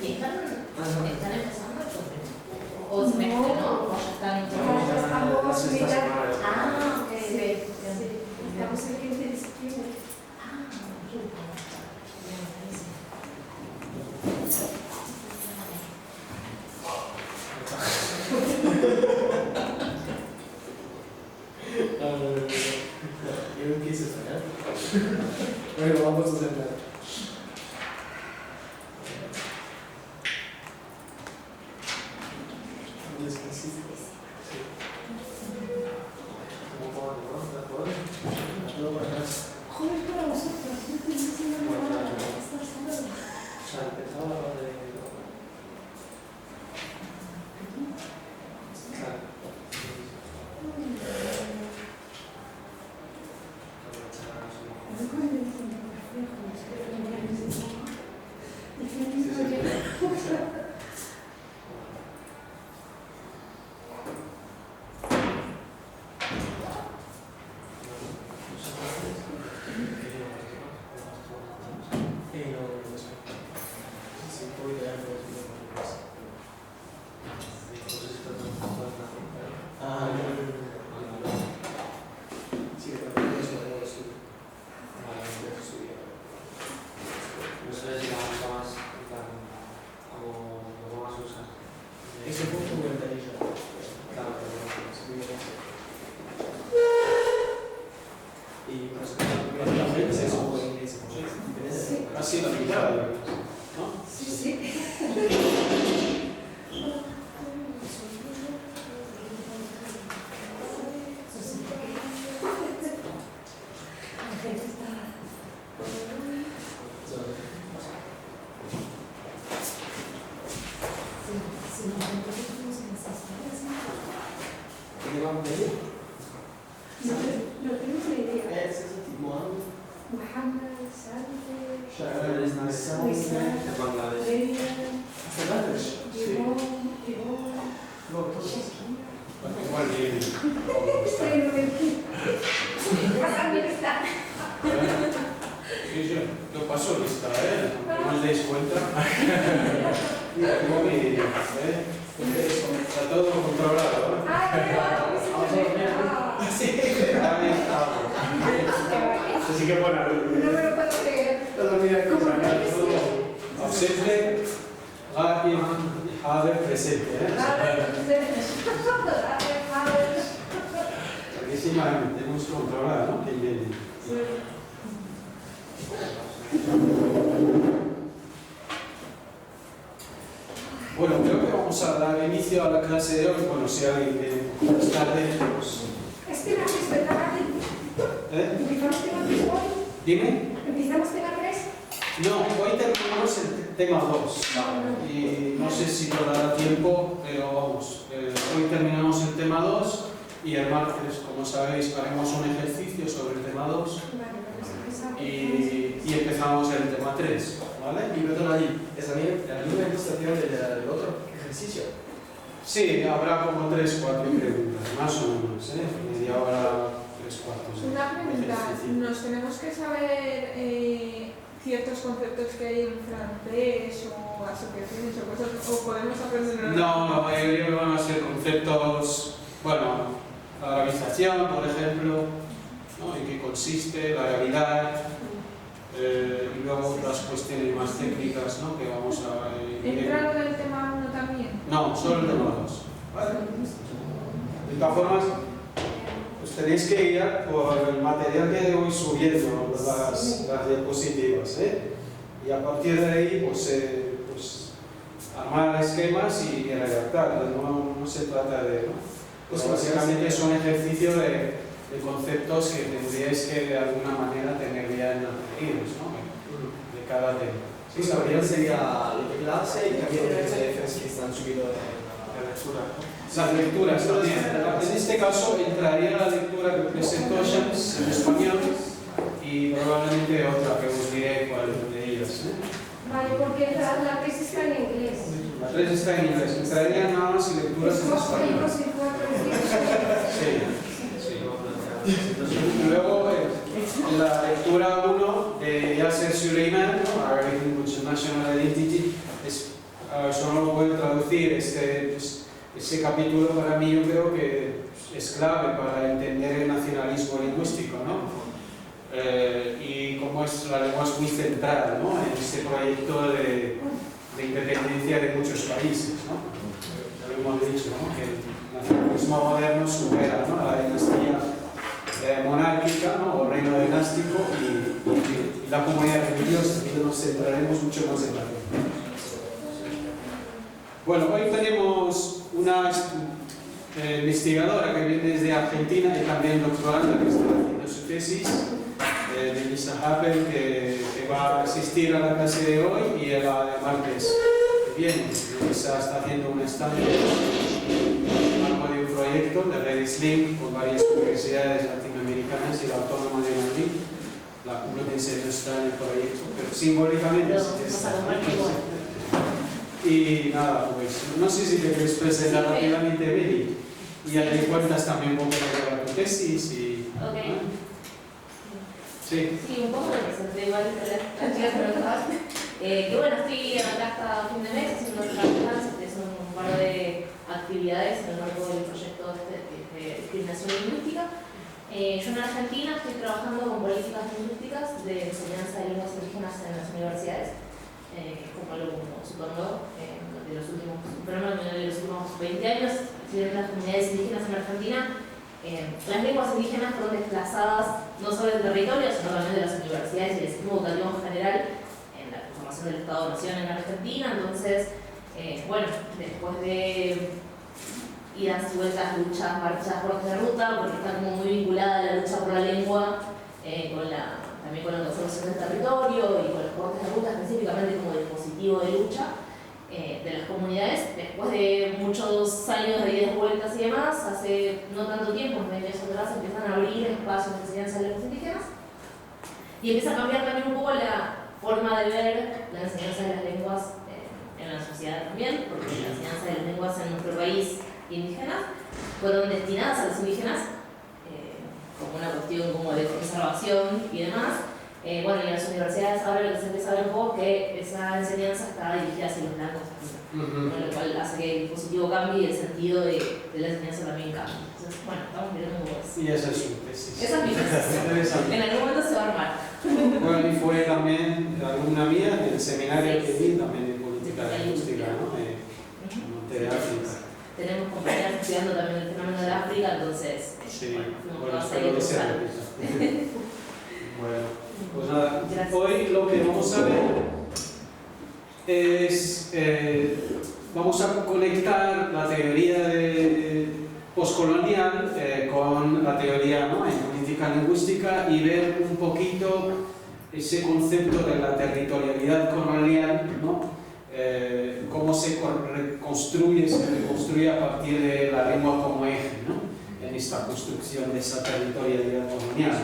Y están empezando el semestre. O semestre, ¿no? O ya están Estamos en mitad. Ah, ok. Sí, sí. Estamos el 15 de septiembre. Ah, bien, buenísimo. Yo quise sacar. Bueno, vamos a sentar. Un descansito. Sí. ¿Cómo va? ¿De acuerdo? Todo para atrás. Joder, para vosotros. No te dicen nada. Estás sábado. Ya empezaba de... Claro. Ese punto me interesa. Y prácticamente se supo en inglés. Así la mitad, ¿no? Sí, sí. ¿Qué vamos a decir? No tenemos ni idea. Es ese tipo de... Mohamed, Salve, Shahar is nice. Wissam, Leila, ¿Hasta Bangladesh? Sí. Gibón, No, todos. Shakira. Igual bien. Estoy en el vas a administrar. Lo paso lista, ¿eh? No os dais cuenta. Mira, como mi idea, ¿eh? Está todo controlado, ¿eh? Ay, Sí, también está. Así que bueno, no me lo puedo creer. todo mira que sacar todo. Ausente, Iman, Haber, presente, ¿eh? Porque sí, tenemos que controlar, ¿no? Que viene. Bueno, creo que vamos a dar inicio a la clase de hoy. Bueno, si alguien quiere más tarde, pues... Este no es verdad. ¿Empezamos tema 3 hoy? Dime. ¿Empezamos tema 3? No, hoy terminamos el tema 2. Y no sé si nos dará tiempo, pero vamos. Hoy terminamos el tema 2 y el martes, como sabéis, haremos un ejercicio sobre el tema 2 Vale, vamos a empezar. y empezamos el tema 3. ¿Vale? Y perdón, allí, ¿es la misma ilustración del otro ejercicio? Sí, habrá como 3-4 preguntas, más o menos, ¿eh? Media hora, 3/4. Una pregunta, Ejercicio. ¿nos tenemos que saber ciertos conceptos que hay en francés o asociaciones o cosas, o podemos aprender? No, la mayoría van a ser conceptos, bueno, la arabización, por ejemplo, ¿no? En qué consiste, la realidad, y luego otras cuestiones más técnicas, ¿no? Que vamos a... ¿Entrado del tema 1 también? No, solo el tema 2. ¿Vale? De todas formas, os tenéis que guiar por el material que voy subiendo, las diapositivas, ¿eh? Y a partir de ahí, pues armar esquemas y redactar. No se trata de... ¿no? Pues básicamente es un ejercicio de conceptos que tendríais que de alguna manera tener ya entendidos, ¿no? De cada tema. Sí, la primera sería lo de clase y también los PDFs que están subidos en la lectura. Las lecturas también. En este caso entraría la lectura que presentó Shams en español y probablemente otra que os diré cuál de ellas. Vale, porque la tesis está en inglés. La 3 está en inglés. Entrarían nada más lecturas en Dos español. libros y 4 Y luego en la lectura 1 de Yasser Suleiman, ¿no? Arabic Language and National Identity, es solo lo puedo traducir. Ese capítulo para mí yo creo que es clave para entender el nacionalismo lingüístico, ¿no? Y cómo la lengua es muy central, ¿no? En este proyecto de independencia de muchos países, ¿no? Ya lo hemos dicho, ¿no? Que el nacionalismo moderno supera, ¿no?, la dinastía monárquica, ¿no?, o reino dinástico, y la comunidad religiosa, y nos centraremos mucho más en la lengua. Bueno, hoy tenemos una investigadora que viene desde Argentina y también doctoranda que está haciendo su tesis, Melissa Happel, que va a asistir a la clase de hoy, y el martes que viene. Melissa está haciendo un stand algo de un proyecto de Redis Link con varias universidades latinoamericanas y la Autónoma de Madrid. La Complutense no está en el proyecto, pero simbólicamente sí está. Y nada, pues no sé si te quieres presentar rápidamente, Beli, y ya te cuentas también un poco de tu tesis y... Ok. Sí. Sí, un poco me presenté igual que las chicas que no estaban. Que bueno, estoy acá hasta fin de mes haciendo unas prácticas, que son un par de actividades en el marco del proyecto de discriminación lingüística. Yo en Argentina estoy trabajando con políticas lingüísticas de enseñanza de lenguas indígenas en las universidades. Como algo supongo, de los últimos 20 años, en las comunidades indígenas en Argentina, las lenguas indígenas fueron desplazadas no solo del territorio, sino también de las universidades y del sistema educativo en general, en la conformación del Estado-Nación en Argentina. Entonces, bueno, después de idas y vueltas, luchas, marchas, cortes de ruta, porque está como muy vinculada la lucha por la lengua también con la conservación del territorio y con los cortes de ruta específicamente como dispositivo de lucha de las comunidades. Después de muchos años de idas, vueltas y demás, hace no tanto tiempo, unos 20 años atrás, empiezan a abrir espacios de enseñanza de lenguas indígenas y empieza a cambiar también un poco la forma de ver la enseñanza de las lenguas en la sociedad también, porque la enseñanza de las lenguas en nuestro país indígenas fueron destinadas a los indígenas como una cuestión como de conservación y demás. Bueno, y en las universidades ahora lo que se empieza a ver un poco que esa enseñanza está dirigida hacia los blancos también, lo cual hace que el dispositivo cambie y el sentido de la enseñanza también cambie. Entonces, bueno, estamos mirando un poco eso. Y esa es su tesis. Esa es mi tesis. En algún momento se va a armar. Bueno, y fue también alumna mía del seminario que di, también de política lingüística, ¿no? De África. Tenemos compañeras estudiando también el fenómeno de África, entonces, sí, fuimos todas espero que sea repita. Bueno, pues nada, hoy lo que vamos a ver es, vamos a conectar la teoría postcolonial con la teoría, ¿no?, en política lingüística, y ver un poquito ese concepto de la territorialidad colonial, ¿no? Cómo se reconstruye a partir de la lengua como eje, ¿no?, en esta construcción de esa territorialidad colonial.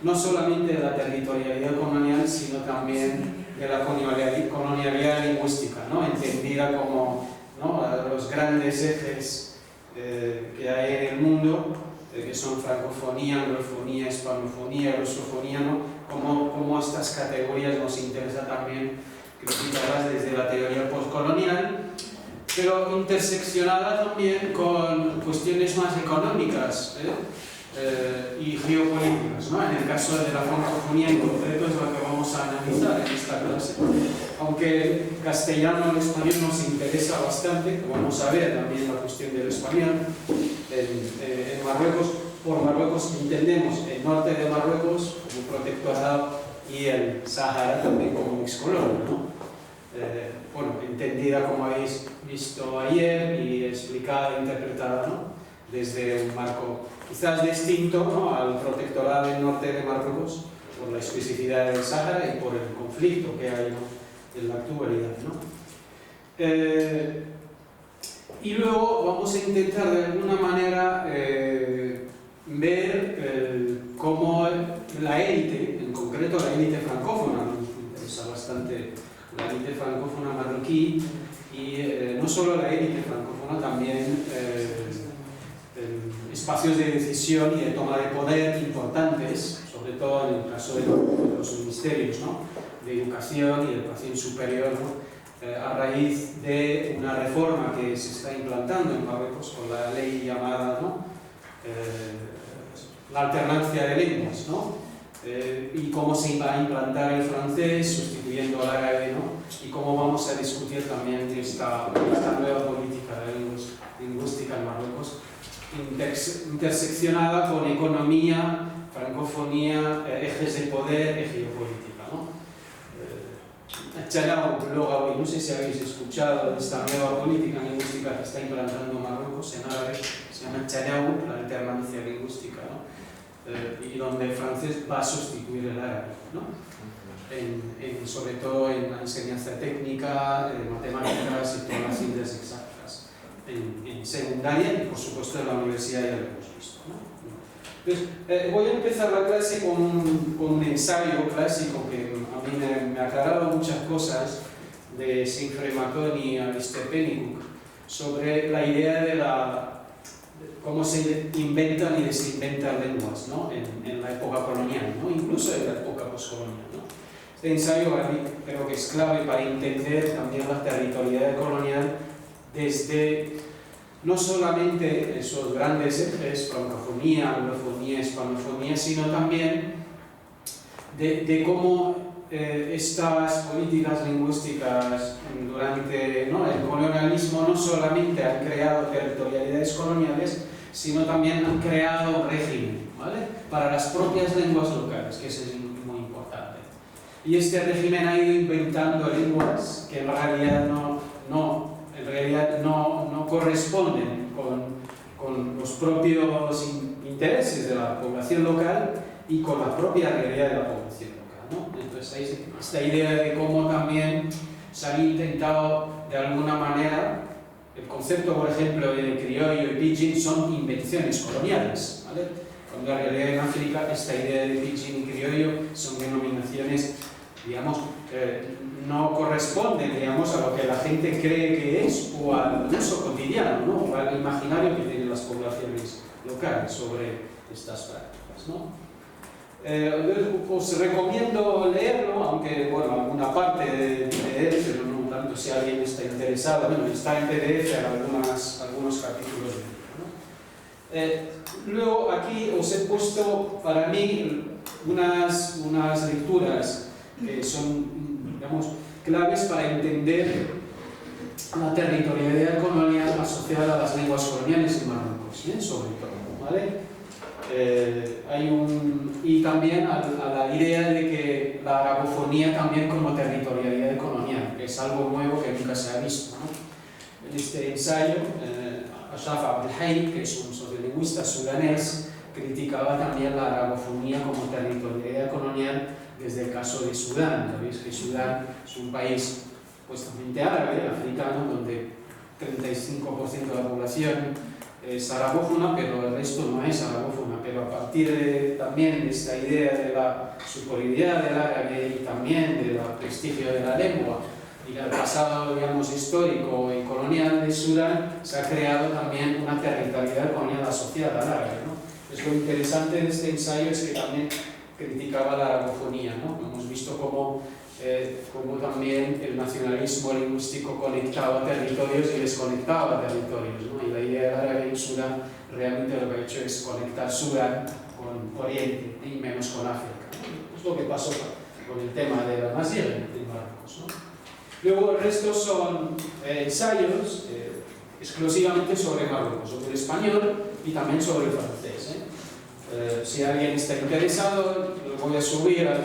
No solamente de la territorialidad colonial, sino también de la colonialidad lingüística, ¿no?, entendida como, ¿no?, los grandes ejes que hay en el mundo, que son francofonía, anglofonía, hispanofonía, rusofonía, ¿no?, como estas categorías nos interesa también criticadas desde la teoría postcolonial, pero interseccionada también con cuestiones más económicas y geopolíticas, ¿no? En el caso de la francofonía en concreto es lo que vamos a analizar en esta clase. Aunque el castellano o el español nos interesa bastante, que vamos a ver también la cuestión del español en Marruecos. Por Marruecos entendemos el norte de Marruecos como protectorado y el Sahara también como excolonia, ¿no? Bueno, entendida como habéis visto ayer y explicada e interpretada, ¿no?, desde un marco quizás distinto, ¿no?, al protectorado del norte de Marruecos por la especificidad del Sahara y por el conflicto que hay, ¿no?, en la actualidad, ¿no? Y luego vamos a intentar de alguna manera ver cómo la élite, en concreto la élite francófona, nos interesa bastante la élite francófona marroquí, y no solo la élite francófona, también espacios de decisión y de toma de poder importantes, sobre todo en el caso de los ministerios, ¿no?, de educación y educación superior, ¿no?, a raíz de una reforma que se está implantando en Marruecos con la ley llamada, ¿no? La alternancia de lenguas, ¿no? Y cómo se va a implantar el francés sustituyendo al árabe, ¿no? Y cómo vamos a discutir también esta nueva política de lingüística en Marruecos, interseccionada con economía, francofonía, ejes de poder y geopolítica, ¿no? No sé si habéis escuchado de esta nueva política lingüística que está implantando Marruecos en árabe, se llama Tchalaout, la alternancia lingüística, ¿no? Y donde el francés va a sustituir el árabe, ¿no? Sobre todo en la enseñanza técnica, matemáticas y todas las ciencias exactas, en secundaria y por supuesto en la universidad ya lo hemos visto, ¿no? Entonces, voy a empezar la clase con un ensayo clásico que a mí me ha aclarado muchas cosas de Siegfried Marconi y Alistair Pennycook sobre la idea de cómo se inventan y desinventan lenguas, ¿no? en la época colonial, ¿no? Incluso en la época postcolonial, ¿no? Este ensayo creo que es clave para entender también la territorialidad colonial desde no solamente esos grandes ejes, francofonía, anglofonía, hispanofonía, sino también de cómo estas políticas lingüísticas durante el colonialismo no solamente han creado territorialidades coloniales, sino también han creado régimen, ¿vale? Para las propias lenguas locales, que eso es muy importante. Y este régimen ha ido inventando lenguas que en realidad no corresponden con los propios intereses de la población local y con la propia realidad de la población local, ¿no? Entonces hay esta idea de cómo también se han intentado de alguna manera, el concepto por ejemplo de criollo y pidgin son invenciones coloniales, ¿vale? Cuando en realidad en África esta idea de pidgin y criollo son denominaciones, digamos, no corresponden, digamos, a lo que la gente cree que es o al uso cotidiano, ¿no? O al imaginario que tienen las poblaciones locales sobre estas prácticas, ¿no? Os recomiendo leerlo, aunque, bueno, alguna parte de él, pero no tanto si alguien está interesado, bueno, está en PDF en algunos capítulos del libro, ¿no? Luego aquí os he puesto para mí unas lecturas que son, digamos, claves para entender la territorialidad colonial asociada a las lenguas coloniales en Marruecos, sobre todo, ¿vale? Y también a la idea de que la aragofonía también como territorialidad colonial, que es algo nuevo que nunca se ha visto, ¿no? En este ensayo, Ashraf Abdelhai, que es un sociolingüista sudanés, criticaba también la aragofonía como territorialidad colonial desde el caso de Sudán. Sabéis que Sudán es un país supuestamente árabe, africano, donde 35% de la población es aragófona, pero el resto no es aragófona. Pero a partir también de esta idea de la superioridad del árabe y también del prestigio de la lengua y del pasado, digamos, histórico y colonial de Sudán, se ha creado también una territorialidad colonial asociada al árabe, ¿no? Es lo interesante de este ensayo es que también criticaba la aragofonía, ¿no? Hemos visto cómo también el nacionalismo lingüístico conectaba territorios y desconectaba territorios, ¿no? Y la idea del árabe en Sudán realmente lo que ha hecho es conectar Sudán con Oriente y menos con África, ¿no? Es lo que pasó con el tema de la Masía en Marruecos, ¿no? Luego el resto son ensayos exclusivamente sobre Marruecos, sobre el español y también sobre el francés, si alguien está interesado, lo voy a subir al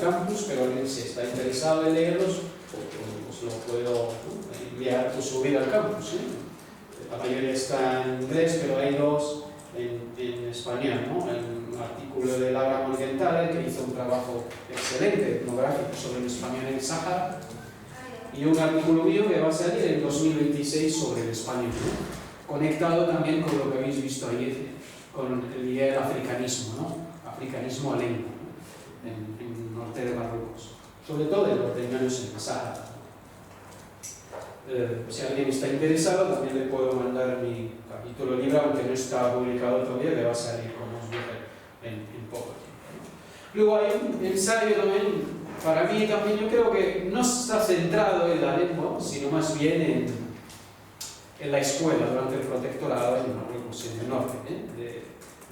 campus, pero si está interesado en leerlos, pues lo puedo enviar o subir al campus, La mayoría está en inglés, pero hay dos en español, ¿no? Un artículo de Laura Morgenthaler, que hizo un trabajo excelente, etnográfico, sobre el español en el Sáhara, y un artículo mío que va a salir en 2026 sobre el español, ¿no? Conectado también con lo que habéis visto ayer, con la idea del africanismo, ¿no? Africanismo a lengua, ¿no? en el norte de Marruecos, sobre todo en los terrenos en el Sáhara. Si alguien está interesado, también le puedo mandar mi capítulo libre, aunque no está publicado todavía, que va a salir, como os dije, en poco tiempo, ¿no? Luego hay un ensayo también para mí también yo creo que no está centrado en la lengua, sino más bien en la escuela durante el protectorado en Marruecos, en el norte, de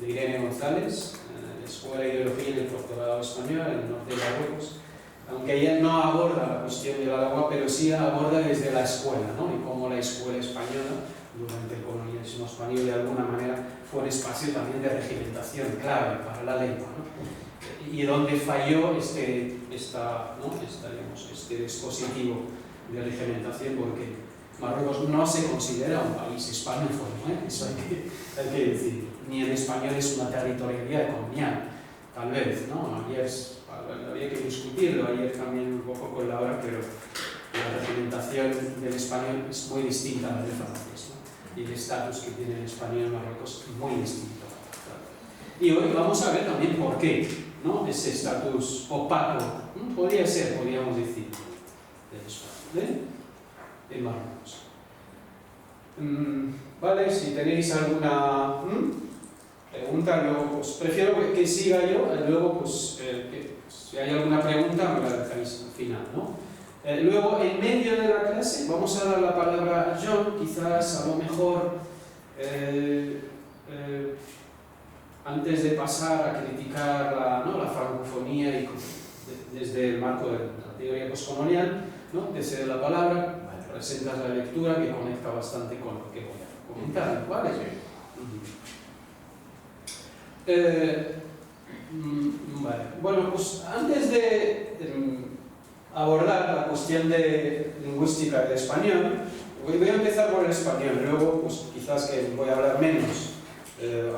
Irene González, la Escuela de Ideología y el Protectorado Español en el norte de Marruecos. Aunque ella no aborda la cuestión de la lengua, pero sí la aborda desde la escuela, ¿no? Y cómo la escuela española, durante el colonialismo español, de alguna manera fue un espacio también de regimentación clave para la lengua, ¿no? Y donde falló este dispositivo de regimentación, porque Marruecos no se considera un país hispanófono, eso hay que decir. Ni el español es una territorialidad colonial, tal vez, ¿no? Había que discutirlo ayer también un poco con Laura, pero la regimentación del español es muy distinta a la del francés, ¿no? Y el estatus que tiene el español en Marruecos es muy distinto. Y hoy vamos a ver también por qué, ¿no? Ese estatus opaco, ¿no? Podríamos decir, del español, en Marruecos. Vale, si tenéis alguna pregunta, luego pues prefiero que siga yo, luego pues si hay alguna pregunta me la dejáis al final, ¿no? Luego en medio de la clase vamos a dar la palabra a John, quizás a lo mejor antes de pasar a criticar la francofonía y desde el marco de la teoría postcolonial, ¿no? Te cedo la palabra, presentas la lectura que conecta bastante con lo que voy a comentar, ¿vale? Vale. Bueno, pues antes de abordar la cuestión de lingüística del español, voy a empezar por el español, luego pues quizás que voy a hablar menos,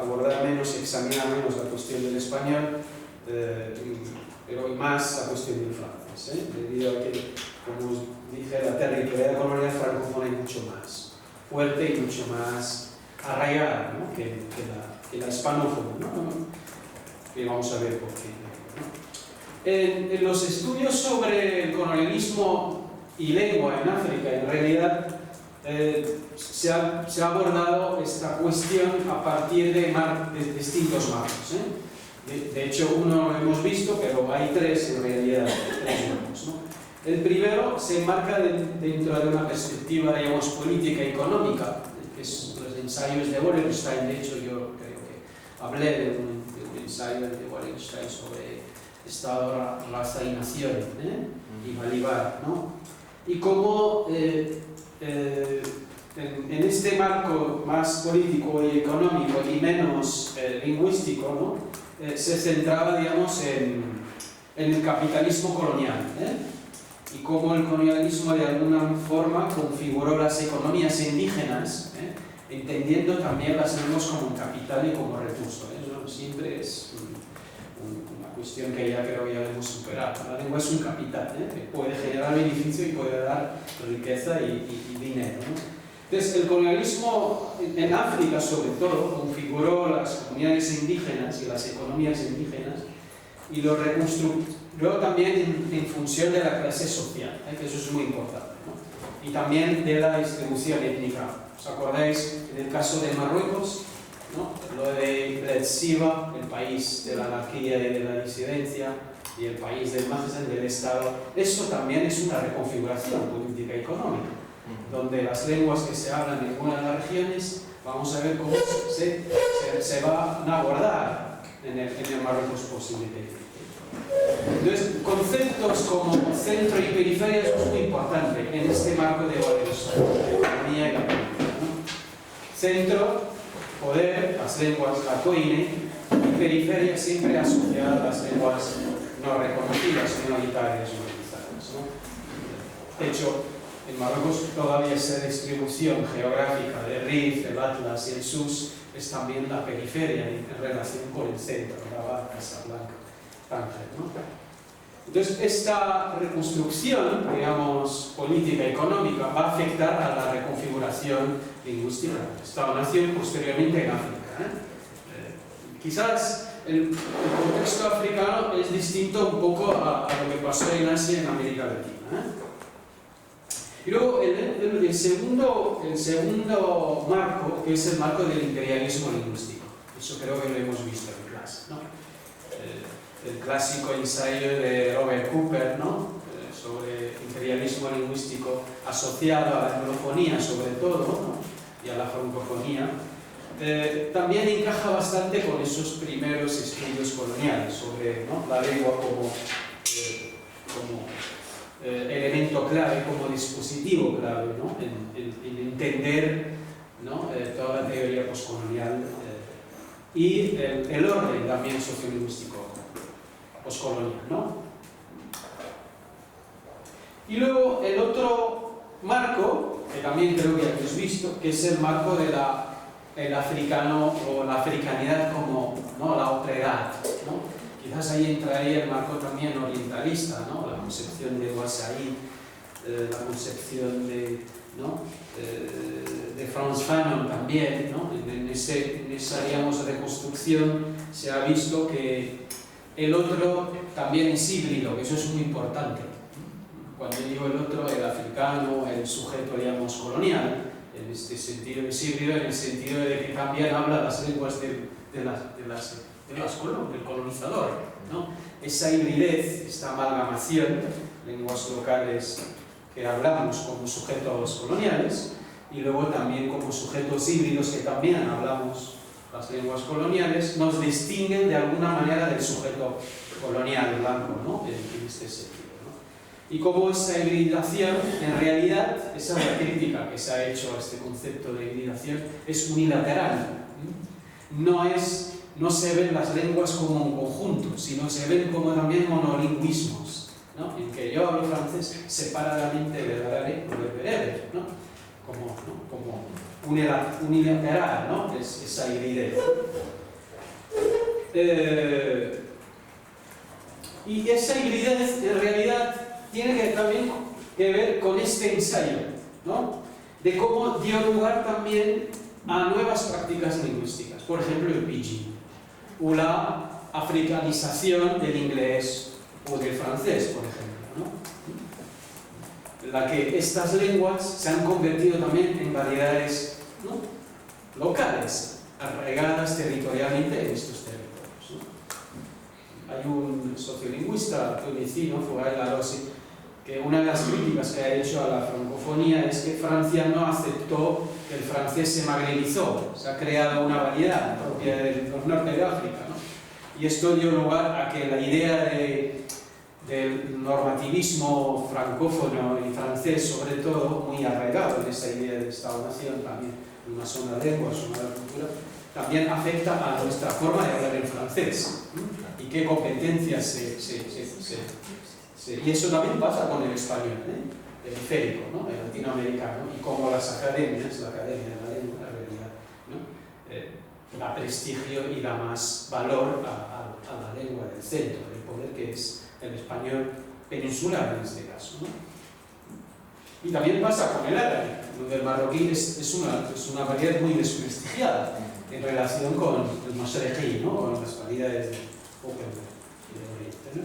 abordar menos, examinar menos la cuestión del español, pero más la cuestión del francés, debido a que, como os dije, la territorialidad colonial francófona es mucho más fuerte y mucho más arraigada, ¿no? que la hispanófona, ¿no? Que vamos a ver por qué, ¿no? En los estudios sobre el colonialismo y lengua en África, en realidad se ha abordado esta cuestión a partir de distintos marcos, De hecho, uno lo hemos visto, pero hay tres en realidad, tres marcos, ¿no? El primero se enmarca dentro de una perspectiva, digamos, política y económica, que es los ensayos de Wallenstein. De hecho, yo creo que hablé de un ensayo de Wallenstein sobre Estado, raza y nación, y Balibar, ¿no? Y cómo en este marco más político y económico y menos lingüístico, ¿no? Se centraba, digamos, en el capitalismo colonial, y cómo el colonialismo de alguna forma configuró las economías indígenas, entendiendo también las lenguas como un capital y como recurso. Eso siempre es una cuestión que ya creo que ya hemos superado. La lengua es un capital, que puede generar beneficio y puede dar riqueza y dinero, ¿no? Entonces, el colonialismo en África, sobre todo, configuró las comunidades indígenas y las economías indígenas y lo reconstruyó también en función de la clase social, que eso es muy importante, ¿no? Y también de la distribución étnica. ¿Os acordáis en el caso de Marruecos, ¿no? Lo de Siva, el país de la anarquía y de la disidencia, y el país del Mazen, del Estado? Eso también es una reconfiguración política y económica, donde las lenguas que se hablan en algunas de las regiones, vamos a ver cómo se van a abordar en el Marruecos posible. Entonces, conceptos como centro y periferia es muy importante en este marco de economía y la política, ¿no? Centro, poder, las lenguas, la coine, y periferia siempre asociada a las lenguas no reconocidas, minoritarias, ¿no? De hecho, en Marruecos todavía esa distribución geográfica de Rif, el Atlas y el Sus es también la periferia en relación con el centro, Rabat, Casablanca, Tánger, ¿no? Entonces, esta reconstrucción, digamos, política y económica va a afectar a la reconfiguración lingüística del Estado-nación posteriormente en África, quizás el contexto africano es distinto un poco a lo que pasó en Asia y en América Latina, Y luego el segundo marco, que es el marco del imperialismo lingüístico. Eso creo que lo hemos visto en clase, ¿no? el clásico ensayo de Robert Cooper, ¿no? Sobre imperialismo lingüístico asociado a la anglofonía sobre todo, ¿no? Y a la francofonía, también encaja bastante con esos primeros estudios coloniales sobre, ¿no?, la lengua como elemento clave, como dispositivo clave, ¿no?, en entender, ¿no?, toda la teoría postcolonial y el orden también sociolingüístico postcolonial, ¿no? Y luego el otro marco, que también creo que habéis visto, que es el marco del africano o la africanidad como, ¿no?, la otredad, ¿no? Quizás ahí entraría el marco también orientalista, ¿no?, la concepción de Guattari, la concepción de, ¿no?, de Frantz Fanon también, ¿no? En esa, digamos, reconstrucción se ha visto que el otro también es híbrido, que eso es muy importante. Cuando digo el otro, el africano, el sujeto, digamos, colonial, en este sentido es híbrido, en el sentido de que también habla las lenguas del colonizador, ¿no? Esa hibridez, esta amalgamación, lenguas locales que hablamos como sujetos coloniales, y luego también como sujetos híbridos que también hablamos las lenguas coloniales, nos distinguen de alguna manera del sujeto colonial blanco, ¿no?, en este sentido. Y como esa hibridación, en realidad, esa es la crítica que se ha hecho a este concepto de hibridación, es unilateral. No se ven las lenguas como un conjunto, sino se ven como también monolingüismos, ¿no?, en que yo hablo francés separadamente del árabe o del bereber, ¿no?, como unilateral, ¿no?, es esa hibridez. Y esa hibridez, en realidad, tiene también que ver con este ensayo, ¿no?, de cómo dio lugar también a nuevas prácticas lingüísticas, por ejemplo el pidgin, o la africanización del inglés o del francés, por ejemplo, ¿no?, en la que estas lenguas se han convertido también en variedades, ¿no?, locales, arraigadas territorialmente en estos territorios, ¿no? Hay un sociolingüista tunecino, Fouad El-Arossi, que una de las críticas que ha hecho a la francofonía es que Francia no aceptó que el francés se magrebizó, se ha creado una variedad propia del norte de África, ¿no? Y esto dio lugar a que la idea del normativismo francófono y francés, sobre todo, muy arraigado en esa idea de Estado-nación, también una sola lengua, una sola cultura, también afecta a nuestra forma de hablar en francés, ¿no?, y qué competencias y eso también pasa con el español, periférico, ¿no?, el latinoamericano, y como las academias, la academia de la lengua, la realidad, ¿no?, da prestigio y da más valor a la lengua del centro, del poder, que es el español peninsular en este caso, ¿no? Y también pasa con el árabe, donde el marroquí es una variedad muy desprestigiada en relación con el mashreqí, ¿no?, con las variedades de Oriente, ¿no?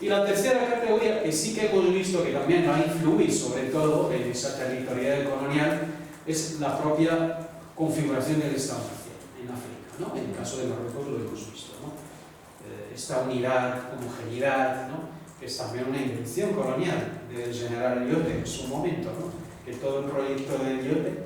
Y la tercera categoría, que sí que hemos visto que también va a influir sobre todo en esa territorialidad colonial, es la propia configuración del Estado-nación en África, ¿no? En el caso de Marruecos lo hemos visto, ¿no? Esta unidad, homogeneidad, ¿no?, que es también una invención colonial del general Lyoté en su momento, ¿no?, que todo el proyecto de Lyoté,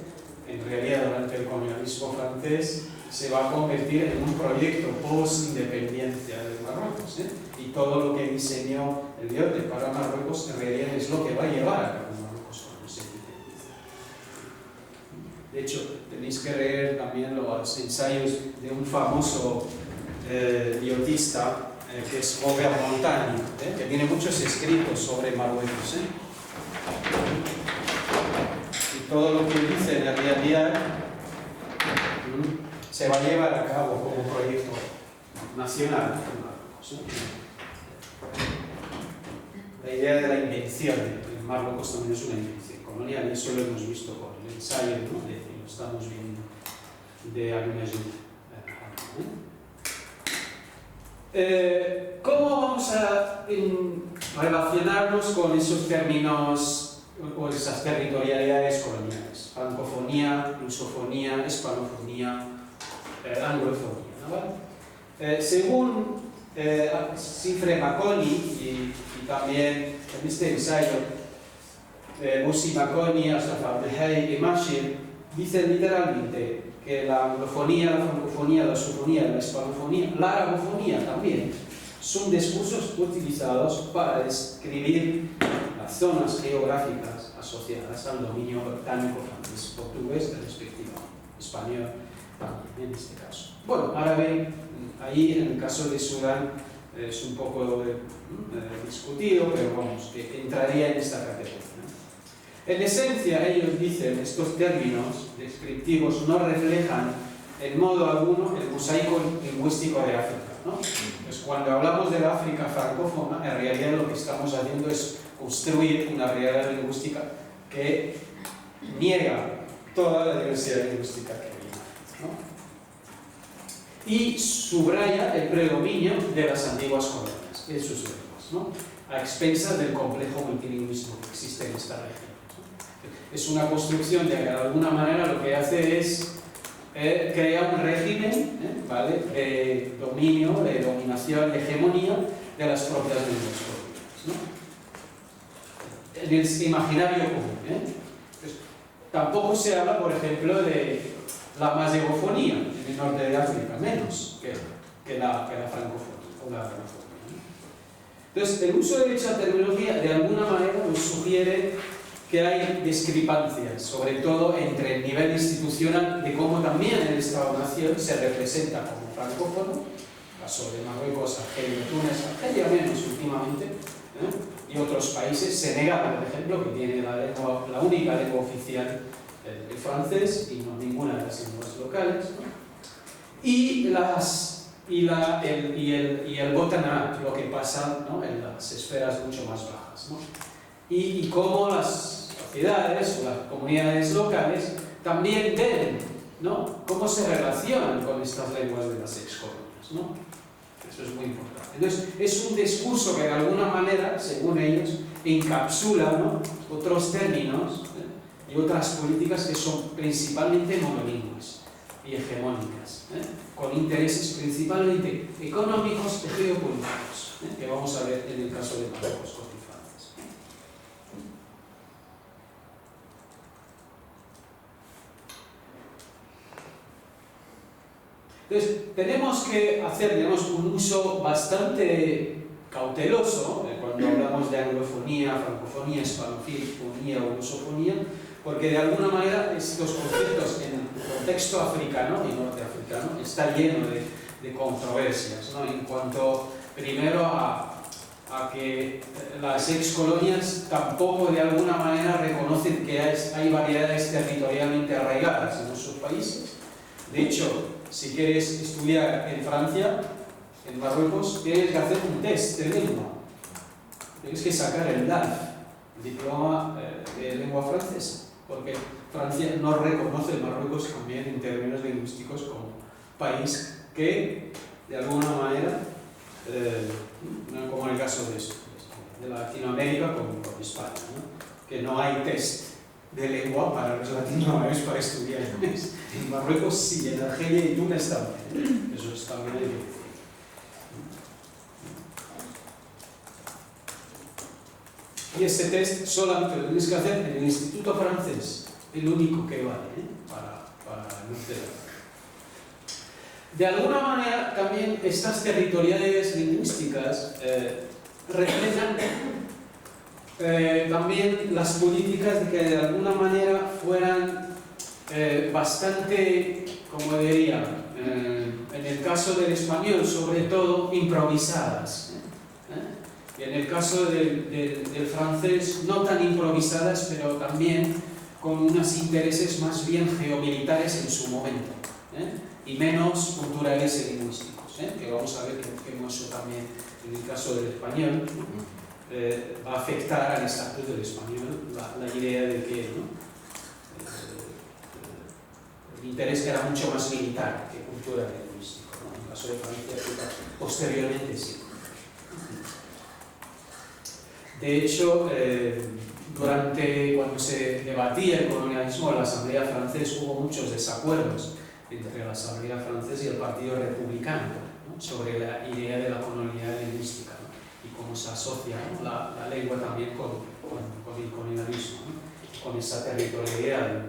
en realidad durante el colonialismo francés, se va a convertir en un proyecto post-independencia de Marruecos, y todo lo que diseñó el Lyoté para Marruecos en realidad es lo que va a llevar a cabo Marruecos cuando se independice. De hecho, tenéis que leer también los ensayos de un famoso lyotista que es Robert Montaigne, que tiene muchos escritos sobre Marruecos. Y todo lo que dice en realidad se va a llevar a cabo como proyecto nacional en Marruecos. La idea de la invención en Marruecos también es una invención colonial, y eso lo hemos visto con el ensayo, ¿no?, lo estamos viendo, de Al-Majid. ¿Cómo vamos a relacionarnos con esos términos o esas territorialidades coloniales? Francofonía, lusofonía, hispanofonía, anglofonía, ¿no? Según Siegfried Marconi y también en este ensayo, Bussi Marconi, Ashraf Abdelhey y Mashir dicen literalmente que la anglofonía, la francofonía, la sufonía, la hispanofonía, la aragofonía también son discursos utilizados para describir las zonas geográficas asociadas al dominio británico, francés, portugués, respectivamente, español también en este caso. Bueno, ahora ven, ahí en el caso de Sudán es un poco discutido, pero vamos, que entraría en esta categoría. En esencia, ellos dicen, estos términos descriptivos no reflejan en modo alguno el mosaico lingüístico de África, ¿no? Pues cuando hablamos de la África francófona, en realidad lo que estamos haciendo es construir una realidad lingüística que niega toda la diversidad lingüística que hay, ¿no? Y subraya el predominio de las antiguas colonias en sus lenguas, ¿no? A expensas del complejo multilingüismo que existe en esta región. Es una construcción de alguna manera lo que hace es crear un régimen, ¿vale?, de dominio, de dominación, de hegemonía de las propias lenguas coloniales, ¿no? En el imaginario común. Pues, tampoco se habla, por ejemplo, de la masegofonía en el norte de África, menos que la francofonía o la aragofonía, ¿no? Entonces, el uso de dicha terminología de alguna manera nos sugiere que hay discrepancias, sobre todo entre el nivel institucional de cómo también el Estado-nación se representa como francófono, el caso de Marruecos, Argelia, Túnez, Argelia menos últimamente, y otros países, Senegal, por ejemplo, que tiene la única lengua oficial, el francés, y no ninguna de las lenguas locales, ¿no? Y el botanat, lo que pasa, ¿no?, en las esferas mucho más bajas, ¿no? Y cómo las sociedades o las comunidades locales también ven, ¿no?, cómo se relacionan con estas lenguas de las excolonias, ¿no? Eso es muy importante. Entonces, es un discurso que de alguna manera, según ellos, encapsula, ¿no?, otros términos y otras políticas que son principalmente monolingües y hegemónicas, con intereses principalmente económicos y geopolíticos, que vamos a ver en el caso de Marruecos con Francia. Entonces, tenemos que hacer, digamos, un uso bastante cauteloso cuando hablamos de anglofonía, francofonía, hispanofonía o lusofonía, porque de alguna manera estos conceptos en el contexto africano y norteafricano está lleno de controversias, ¿no?, en cuanto primero a que las excolonias tampoco de alguna manera reconocen que hay variedades territorialmente arraigadas en nuestros países. De hecho, si quieres estudiar en Francia, en Marruecos, tienes que hacer un test de lengua. Tienes que sacar el DAF, el diploma de lengua francesa, porque Francia no reconoce Marruecos también en términos lingüísticos como país que, de alguna manera, como en el caso de Latinoamérica con España, ¿no?, que no hay test de lengua para los latinoamericanos para estudiar. En Marruecos sí, en Argelia y Túnez también. Eso es también hay que decir. Y ese test solamente lo tienes que hacer en el Instituto Francés, el único que vale para el norte de África. De alguna manera, también estas territorialidades lingüísticas reflejan también las políticas de que de alguna manera fueran bastante, como diría, en el caso del español, sobre todo improvisadas. Y en el caso del francés, no tan improvisadas, pero también con unos intereses más bien geomilitares en su momento, y menos culturales y lingüísticos, que vamos a ver que eso también, en el caso del español, va a afectar al estatus del español la idea de que, ¿no?, el interés era mucho más militar que cultural y lingüístico, ¿no? En el caso de Francia, posteriormente sí. De hecho, cuando se debatía el colonialismo en la Asamblea Francesa, hubo muchos desacuerdos entre la Asamblea Francesa y el Partido Republicano, ¿no? Sobre la idea de la colonialidad lingüística, ¿no? Y cómo se asocia, ¿no? la lengua también con el colonialismo, ¿no? Con esa territorialidad.